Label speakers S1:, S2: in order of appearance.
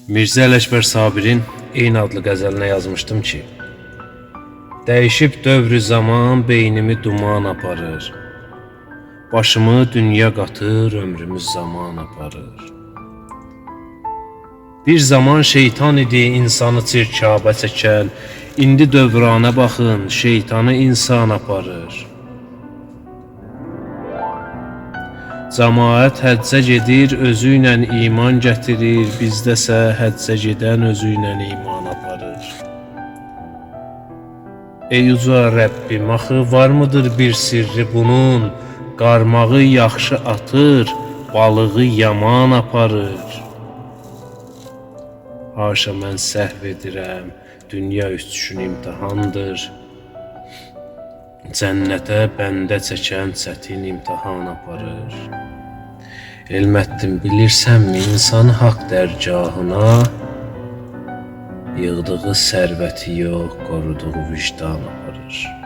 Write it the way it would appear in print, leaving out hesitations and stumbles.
S1: Mirzə Ələkbər Sabirin eyni adlı qəzəlinə yazmışdım ki, dəyişib dövrü zaman beynimi duman aparır, başımı dünya qatır, ömrümüz zaman aparır. Bir zaman şeytan idi insanı çirkabə çəkən, indi dövrana baxın, şeytanı insan aparır. Cəmaət həccə gedir, özü ilə iman gətirir, bizdəsə həccə gedən özü ilə iman aparır. Ey uca Rəbbim, axı varmıdır bir sirri bunun, qarmağı yaxşı atır, balığı yaman aparır. Haşa mən səhv edirəm, dünya üçün imtihandır. Cənnətə bəndə çəkən çətin imtihan aparır. Elmətdim bilirsənmi, insanı haqq dərgahına yığdığı sərvəti yox, qoruduğu vicdan aparır.